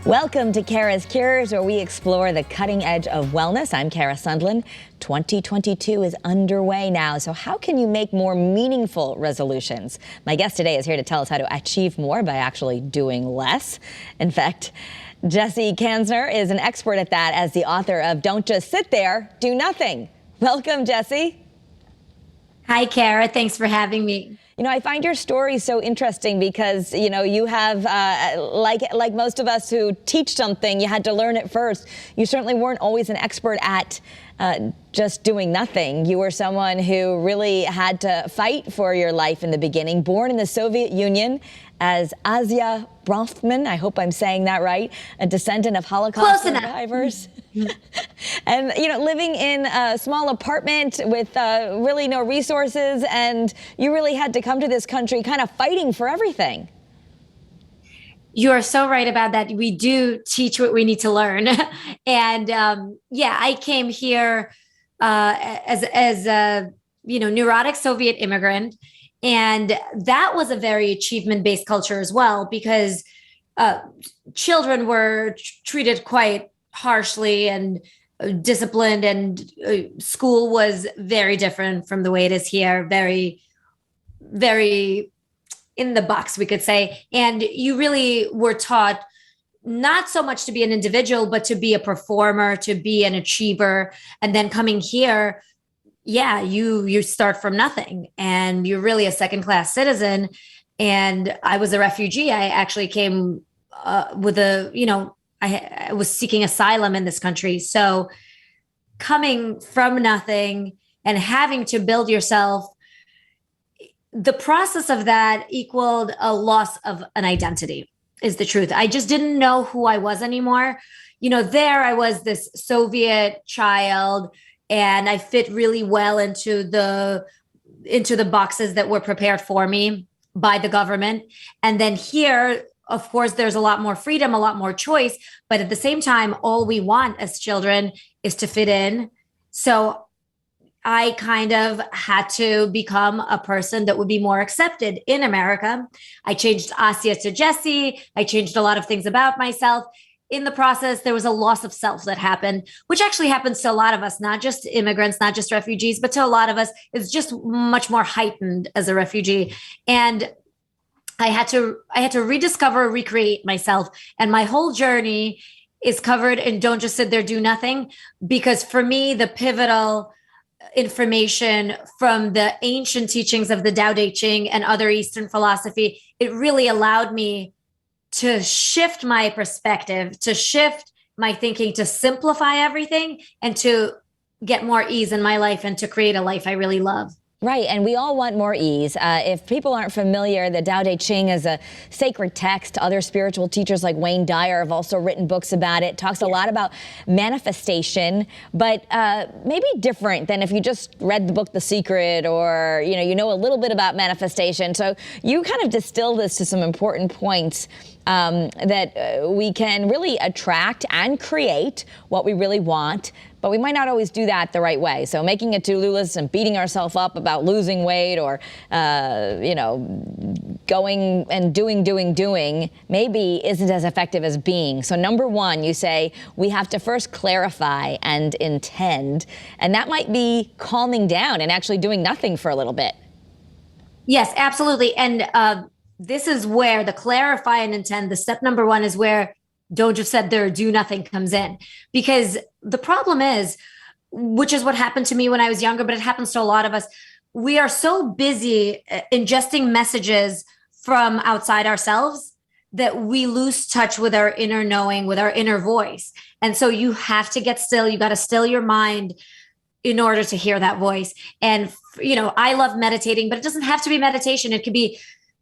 Welcome to Kara's Cures, where we explore the cutting edge of wellness. I'm Kara Sundlun. 2022 is underway now, so how can you make more meaningful resolutions? My guest today is here to tell us how to achieve more by actually doing less. In fact, Jessie Kanzer is an expert at that as the author of Don't Just Sit There, Do Nothing. Welcome, Jessie. Hi, Kara. Thanks for having me. You know, I find your story so interesting because, you know, you have, like most of us who teach something, you had to learn it first. You certainly weren't always an expert at just doing nothing. You were someone who really had to fight for your life in the beginning, born in the Soviet Union as Asya Bronfman, I hope I'm saying that right, a descendant of Holocaust survivors. And, you know, living in a small apartment with really no resources, and you really had to come to this country kind of fighting for everything. You are so right about that. We do teach what we need to learn. And yeah, I came here as a, neurotic Soviet immigrant. And that was a very achievement-based culture as well, because children were treated quite harshly and disciplined, and school was very different from the way it is here. Very, very in the box, we could say. And you really were taught not so much to be an individual, but to be a performer, to be an achiever. And then coming here, yeah, you start from nothing, and you're really a second-class citizen. And I was a refugee. I actually came with I was seeking asylum in this country. So coming from nothing and having to build yourself, the process of that equaled a loss of an identity, is the truth. I just didn't know who I was anymore. You know, there I was this Soviet child, and I fit really well into the boxes that were prepared for me by the government. And then here, of course, there's a lot more freedom, a lot more choice. But at the same time, all we want as children is to fit in. So I kind of had to become a person that would be more accepted in America. I changed Asya to Jessie. I changed a lot of things about myself. In the process, there was a loss of self that happened, which actually happens to a lot of us, not just immigrants, not just refugees, but to a lot of us. It's just much more heightened as a refugee. And I had to rediscover, recreate myself. And my whole journey is covered in Don't Just Sit There, Do Nothing. Because for me, the pivotal information from the ancient teachings of the Tao Te Ching and other Eastern philosophy, it really allowed me to shift my perspective, to shift my thinking, to simplify everything, and to get more ease in my life, and to create a life I really love. Right, and we all want more ease. If people aren't familiar, the Tao Te Ching is a sacred text. Other spiritual teachers like Wayne Dyer have also written books about it. Talks a lot about manifestation, but maybe different than if you just read the book The Secret, or you know a little bit about manifestation. So you kind of distill this to some important points. That we can really attract and create what we really want, but we might not always do that the right way. So making a to-do list and beating ourselves up about losing weight, or, going and doing maybe isn't as effective as being. So number one, you say we have to first clarify and intend, and that might be calming down and actually doing nothing for a little bit. Yes, absolutely. And this is where the clarify and intend, the step number one, is where Don't Just Sit There, Do Nothing comes in. Because the problem is, which is what happened to me when I was younger, but it happens to a lot of us, we are so busy ingesting messages from outside ourselves that we lose touch with our inner knowing, with our inner voice. And so you have to get still. You got to still your mind in order to hear that voice. And, I love meditating, but it doesn't have to be meditation. It could be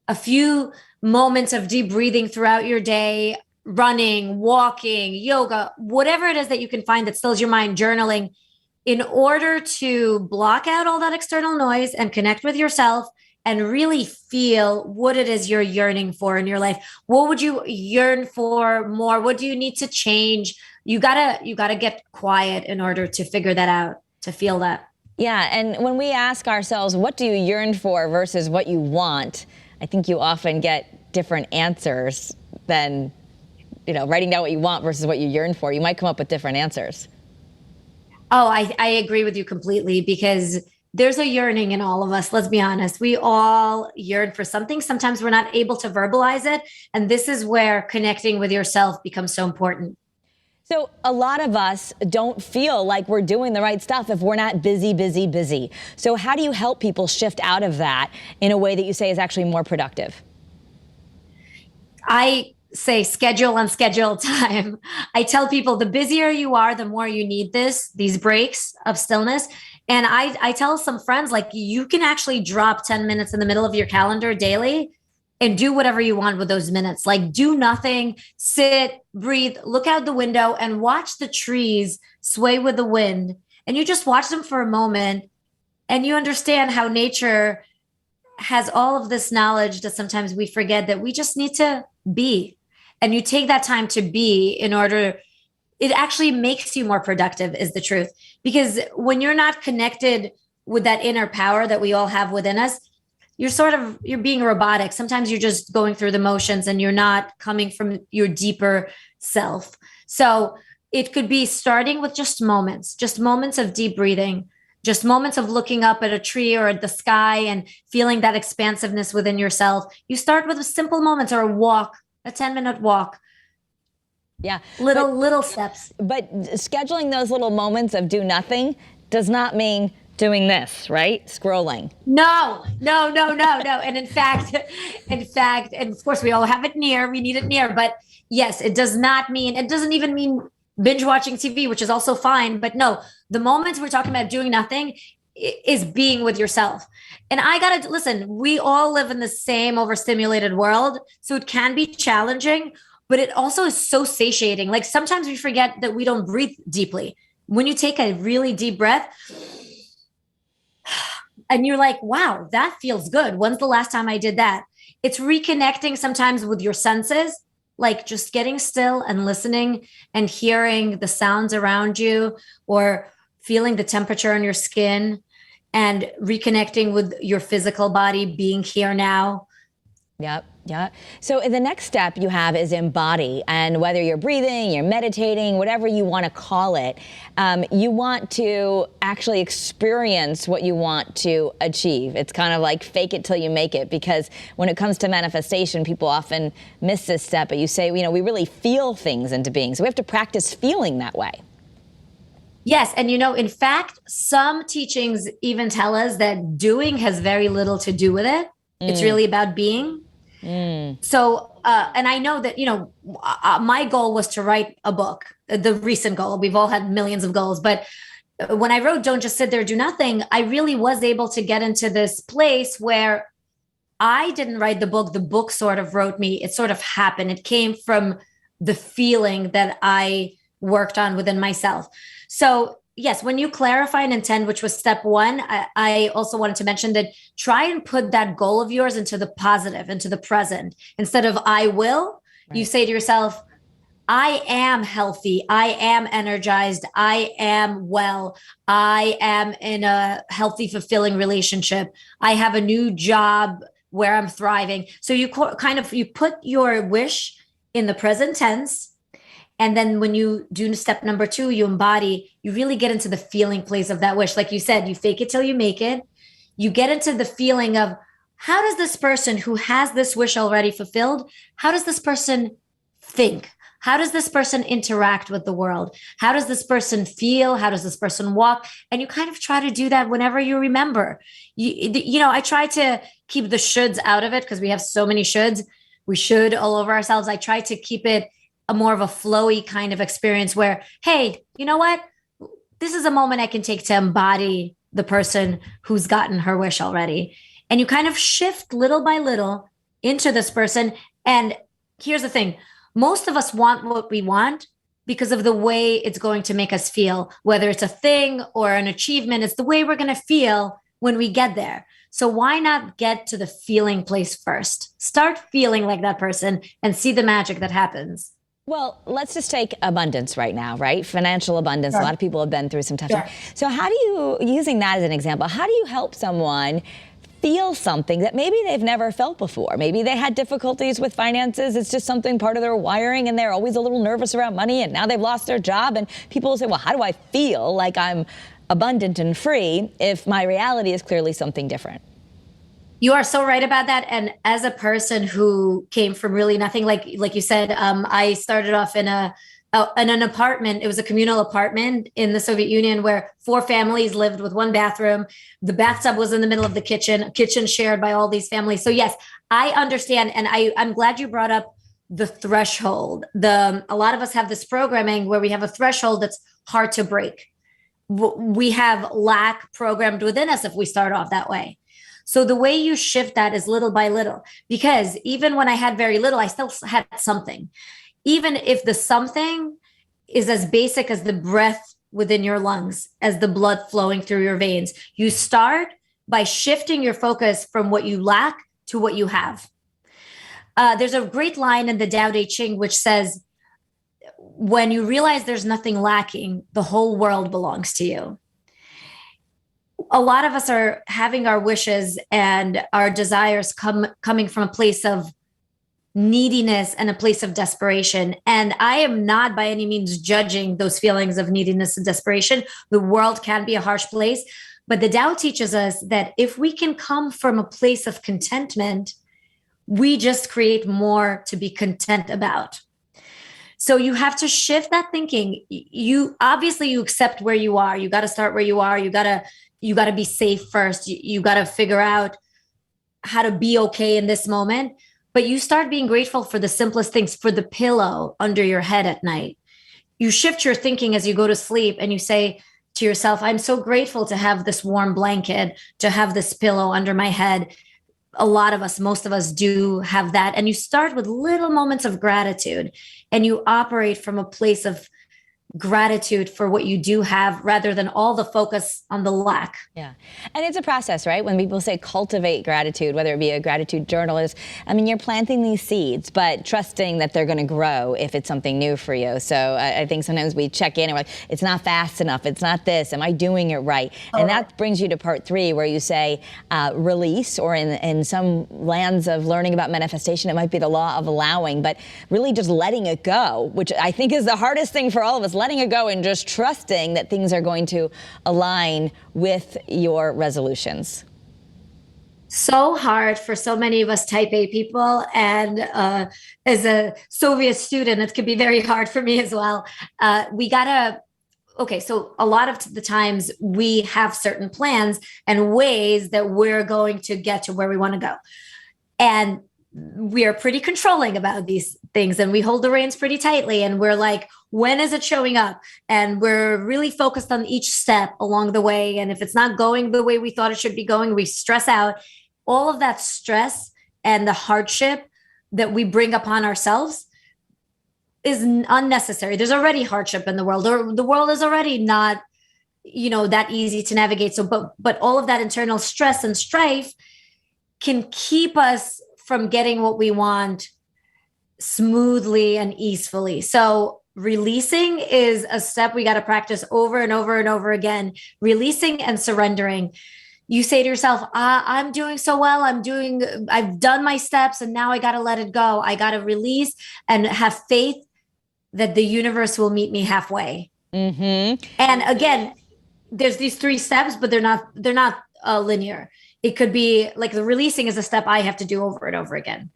a few moments of deep breathing throughout your day, running, walking, yoga, whatever it is that you can find that stills your mind, journaling, in order to block out all that external noise and connect with yourself and really feel what it is you're yearning for in your life. What would you yearn for more? What do you need to change? You gotta get quiet in order to figure that out, to feel that. Yeah, and when we ask ourselves, what do you yearn for versus what you want, I think you often get different answers than writing down what you want versus what you yearn for, you might come up with different answers. Oh, I agree with you completely, because there's a yearning in all of us. Let's be honest. We all yearn for something. Sometimes we're not able to verbalize it. And this is where connecting with yourself becomes so important. So a lot of us don't feel like we're doing the right stuff if we're not busy. So how do you help people shift out of that in a way that you say is actually more productive? I say schedule unscheduled time. I tell people the busier you are, the more you need these breaks of stillness. And I tell some friends, like, you can actually drop 10 minutes in the middle of your calendar daily and do whatever you want with those minutes. Like, do nothing, sit, breathe, look out the window and watch the trees sway with the wind. And you just watch them for a moment and you understand how nature has all of this knowledge that sometimes we forget that we just need to be. And you take that time to be in order, it actually makes you more productive, is the truth. Because when you're not connected with that inner power that we all have within us, you're being robotic. Sometimes you're just going through the motions and you're not coming from your deeper self. So it could be starting with just moments of deep breathing, just moments of looking up at a tree or at the sky and feeling that expansiveness within yourself. You start with simple moments, or a walk, a 10-minute walk. Yeah. Little steps. But scheduling those little moments of do nothing does not mean doing this, right? Scrolling. No. And in fact, and of course we all have it near, we need it near, but yes, it doesn't even mean binge watching TV, which is also fine. But no, the moments we're talking about doing nothing is being with yourself. And I gotta listen, we all live in the same overstimulated world. So it can be challenging, but it also is so satiating. Like, sometimes we forget that we don't breathe deeply. When you take a really deep breath and you're like, wow, that feels good. When's the last time I did that? It's reconnecting sometimes with your senses, like just getting still and listening and hearing the sounds around you, or feeling the temperature on your skin, and reconnecting with your physical body, being here now. Yep. Yeah. So the next step you have is embody. And whether you're breathing, you're meditating, whatever you want to call it, you want to actually experience what you want to achieve. It's kind of like fake it till you make it, because when it comes to manifestation, people often miss this step. But you say, we really feel things into being. So we have to practice feeling that way. Yes. And in fact, some teachings even tell us that doing has very little to do with it. It's really about being. So, and I know that, my goal was to write a book, the recent goal. We've all had millions of goals, but when I wrote Don't Just Sit There, Do Nothing, I really was able to get into this place where I didn't write the book sort of wrote me. It sort of happened. It came from the feeling that I worked on within myself. So yes, when you clarify an intent, which was step one, I also wanted to mention that try and put that goal of yours into the positive, into the present. Instead of I will, right, you say to yourself, I am healthy. I am energized. I am well. I am in a healthy, fulfilling relationship. I have a new job where I'm thriving. So you you put your wish in the present tense. And then when you do step number two, you embody, you really get into the feeling place of that wish. Like you said, you fake it till you make it. You get into the feeling of, how does this person who has this wish already fulfilled, how does this person think? How does this person interact with the world? How does this person feel? How does this person walk? And you kind of try to do that whenever you remember. I try to keep the shoulds out of it, because we have so many shoulds. We should all over ourselves. I try to keep it a more of a flowy kind of experience where, hey, you know what? This is a moment I can take to embody the person who's gotten her wish already. And you kind of shift little by little into this person. And here's the thing. Most of us want what we want because of the way it's going to make us feel, whether it's a thing or an achievement. It's the way we're going to feel when we get there. So why not get to the feeling place first? Start feeling like that person and see the magic that happens. Well, let's just take abundance right now, right? Financial abundance. Sure. A lot of people have been through some tough Sure. times. So how do you, using that as an example, how do you help someone feel something that maybe they've never felt before. Maybe they had difficulties with finances. It's just something part of their wiring, and they're always a little nervous around money, and now they've lost their job. And people will say, well, how do I feel like I'm abundant and free if my reality is clearly something different? You are so right about that. And as a person who came from really nothing, like you said, I started off in an apartment. It was a communal apartment in the Soviet Union where 4 families lived with 1 bathroom. The bathtub was in the middle of the kitchen shared by all these families. So yes, I understand. And I'm glad you brought up the threshold. A lot of us have this programming where we have a threshold that's hard to break. We have lack programmed within us if we start off that way. So the way you shift that is little by little, because even when I had very little, I still had something. Even if the something is as basic as the breath within your lungs, as the blood flowing through your veins, you start by shifting your focus from what you lack to what you have. There's a great line in the Tao Te Ching, which says, when you realize there's nothing lacking, the whole world belongs to you. A lot of us are having our wishes and our desires coming from a place of neediness and a place of desperation. And I am not by any means judging those feelings of neediness and desperation. The world can be a harsh place, but the Tao teaches us that if we can come from a place of contentment, we just create more to be content about. So you have to shift that thinking. You accept where you are. You got to start where you are. You got to be safe first. You got to figure out how to be okay in this moment. But you start being grateful for the simplest things, for the pillow under your head at night. You shift your thinking as you go to sleep and you say to yourself, I'm so grateful to have this warm blanket, to have this pillow under my head. A lot of us, most of us do have that. And you start with little moments of gratitude and you operate from a place of gratitude for what you do have rather than all the focus on the lack. Yeah. And it's a process, right? When people say cultivate gratitude, whether it be a gratitude journalist, I mean, you're planting these seeds, but trusting that they're going to grow if it's something new for you. So I think sometimes we check in and we're like, it's not fast enough. It's not this. Am I doing it right? And that brings you to part 3, where you say release, or in some lands of learning about manifestation, it might be the law of allowing, but really just letting it go, which I think is the hardest thing for all of us. Letting it go and just trusting that things are going to align with your resolutions. So hard for so many of us type A people. And as a Soviet student, it could be very hard for me as well. So a lot of the times we have certain plans and ways that we're going to get to where we want to go. And we are pretty controlling about these things and we hold the reins pretty tightly. And we're like, when is it showing up? And we're really focused on each step along the way. And if it's not going the way we thought it should be going, we stress out. All of that stress and the hardship that we bring upon ourselves is unnecessary. There's already hardship in the world, or the world is already not, that easy to navigate. So, but all of that internal stress and strife can keep us from getting what we want smoothly and easily. So releasing is a step we got to practice over and over and over again. Releasing and surrendering. You say to yourself, I'm doing so well. I've done my steps and now I got to let it go. I got to release and have faith that the universe will meet me halfway. Mm-hmm. And again, there's these 3 steps, but they're not linear. It could be like the releasing is a step I have to do over and over again.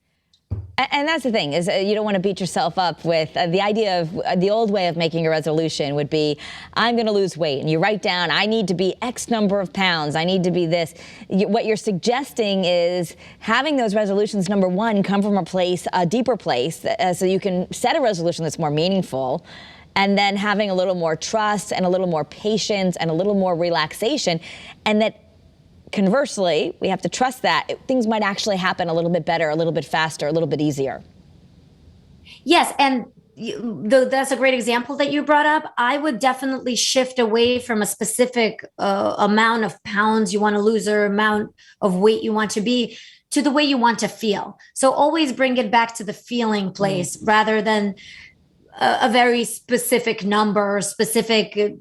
And that's the thing, is you don't want to beat yourself up with the idea of the old way of making a resolution would be, I'm going to lose weight. And you write down, I need to be X number of pounds. I need to be this. What you're suggesting is having those resolutions, number 1, come from a deeper place, so you can set a resolution that's more meaningful. And then having a little more trust and a little more patience and a little more relaxation. And that conversely, we have to trust that things might actually happen a little bit better, a little bit faster, a little bit easier. Yes. And that's a great example that you brought up. I would definitely shift away from a specific amount of pounds you want to lose or amount of weight you want to be to the way you want to feel. So always bring it back to the feeling place rather than a very specific number or specific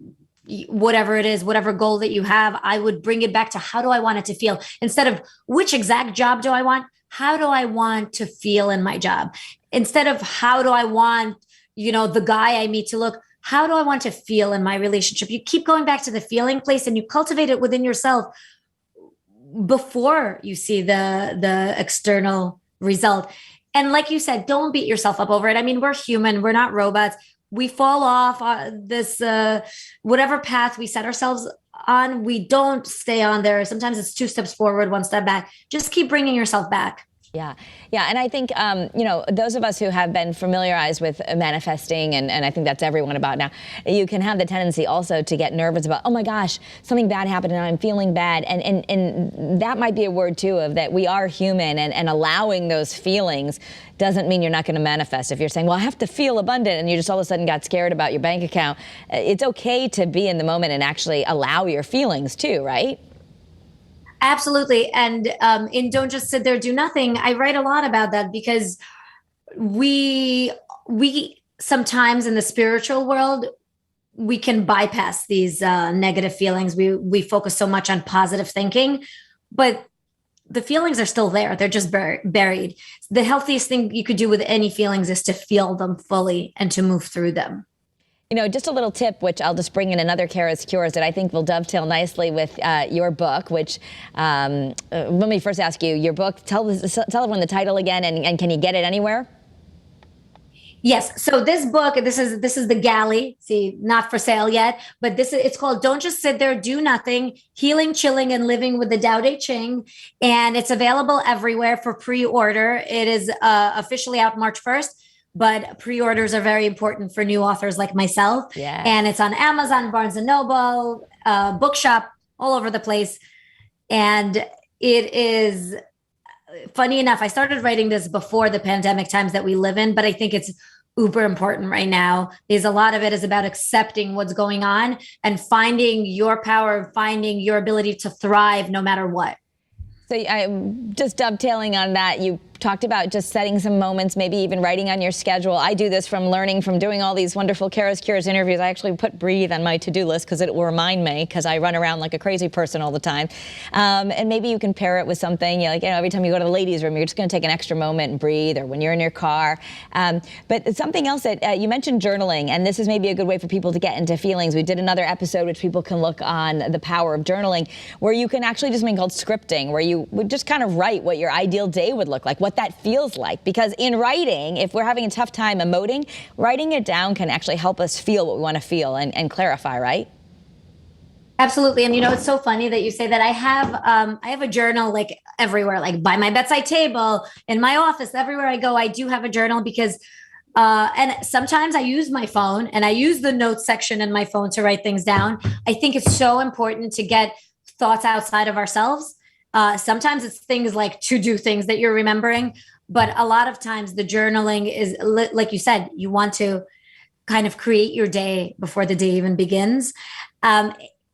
whatever it is, whatever goal that you have, I would bring it back to how do I want it to feel? Instead of which exact job do I want? How do I want to feel in my job? Instead of how do I want, the guy I meet to look, how do I want to feel in my relationship? You keep going back to the feeling place and you cultivate it within yourself before you see the external result. And like you said, don't beat yourself up over it. I mean, we're human, we're not robots. We fall off this whatever path we set ourselves on. We don't stay on there. Sometimes it's 2 steps forward, 1 step back. Just keep bringing yourself back. Yeah. Yeah. And I think, those of us who have been familiarized with manifesting, and I think that's everyone about now, you can have the tendency also to get nervous about, oh my gosh, something bad happened and I'm feeling bad. And that might be a word too, of that we are human, and allowing those feelings doesn't mean you're not going to manifest. If you're saying, well, I have to feel abundant, and you just all of a sudden got scared about your bank account, it's okay to be in the moment and actually allow your feelings too, right? Absolutely. And in Don't Just Sit There, Do Nothing, I write a lot about that because we sometimes in the spiritual world, we can bypass these negative feelings. We focus so much on positive thinking, but the feelings are still there. They're just buried. The healthiest thing you could do with any feelings is to feel them fully and to move through them. Just a little tip, which I'll just bring in another CURES that I think will dovetail nicely with your book, which let me first ask you, your book, tell everyone the title again, and can you get it anywhere? Yes. So this book, this is the galley. See, not for sale yet, but it's called Don't Just Sit There, Do Nothing, Healing, Chilling, and Living with the Tao Te Ching. And it's available everywhere for pre-order. It is officially out March 1st. But pre-orders are very important for new authors like myself. Yeah. And it's on Amazon, Barnes & Noble, Bookshop, all over the place. And it is, funny enough, I started writing this before the pandemic times that we live in, but I think it's uber important right now because a lot of it is about accepting what's going on and finding your power, finding your ability to thrive no matter what. So I'm just dovetailing on that. You talked about just setting some moments, maybe even writing on your schedule. I do this from doing all these wonderful CURES interviews. I actually put breathe on my to-do list because it will remind me, because I run around like a crazy person all the time. And maybe you can pair it with something, every time you go to the ladies' room, you're just going to take an extra moment and breathe, or when you're in your car. But something else that you mentioned, journaling, and this is maybe a good way for people to get into feelings. We did another episode which people can look on, the power of journaling, where you can actually do something called scripting, where you would just kind of write what your ideal day would look like, what that feels like. Because in writing, if we're having a tough time emoting, writing it down can actually help us feel what we want to feel and clarify, right? Absolutely. And it's so funny that you say that. I have a journal like everywhere, like by my bedside table, in my office, everywhere I go, I do have a journal because and sometimes I use my phone and I use the notes section in my phone to write things down. I think it's so important to get thoughts outside of ourselves. Sometimes it's things like to-do things that you're remembering, but a lot of times the journaling is, like you said, you want to kind of create your day before the day even begins.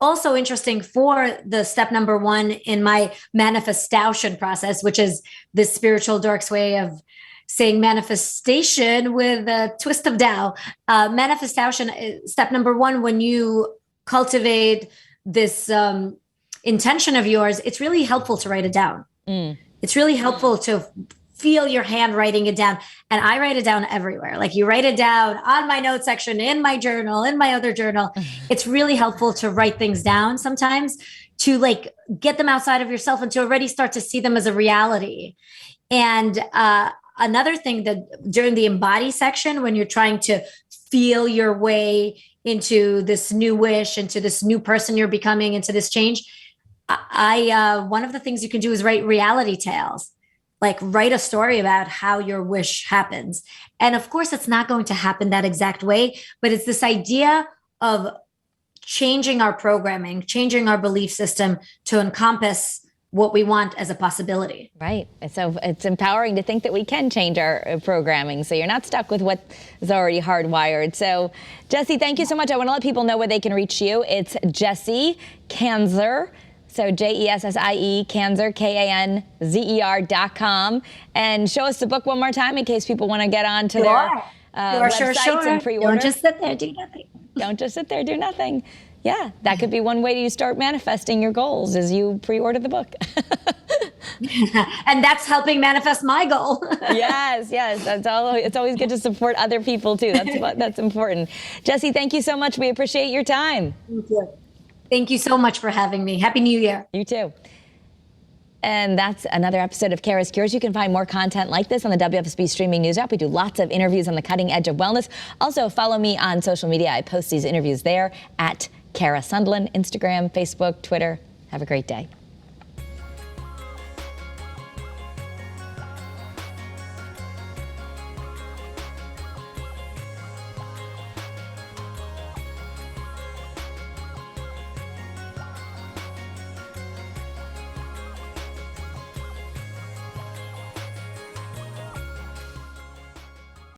Also interesting for the step number 1 in my manifestation process, which is the spiritual dork's way of saying manifestation with a twist of Tao. Manifestation, step number 1, when you cultivate this intention of yours, it's really helpful to write it down. It's really helpful to feel your hand writing it down. And I write it down everywhere. Like you write it down on my notes section, in my journal, in my other journal. It's really helpful to write things down sometimes to like get them outside of yourself and to already start to see them as a reality. And another thing that during the embody section, when you're trying to feel your way into this new wish, into this new person you're becoming, into this change, one of the things you can do is write reality tales. Like write a story about how your wish happens. And of course, it's not going to happen that exact way, but it's this idea of changing our programming, changing our belief system to encompass what we want as a possibility. Right. So it's empowering to think that we can change our programming. So you're not stuck with what is already hardwired. So Jessie, thank you so much. I want to let people know where they can reach you. It's Jessie Kanzer. So Jessie Kanzer, KANZER.com. And show us the book one more time in case people want to get on to their websites and pre-order. Don't just sit there, do nothing. Don't just sit there, do nothing. Yeah, that could be one way you start manifesting your goals is you pre-order the book. And that's helping manifest my goal. Yes, that's all. It's always good to support other people too. That's important. Jessie, thank you so much. We appreciate your time. Thank you. Thank you so much for having me. Happy New Year. You too. And that's another episode of CURES. You can find more content like this on the WFSB streaming news app. We do lots of interviews on the cutting edge of wellness. Also, follow me on social media. I post these interviews there at Kara Sundlun, Instagram, Facebook, Twitter. Have a great day.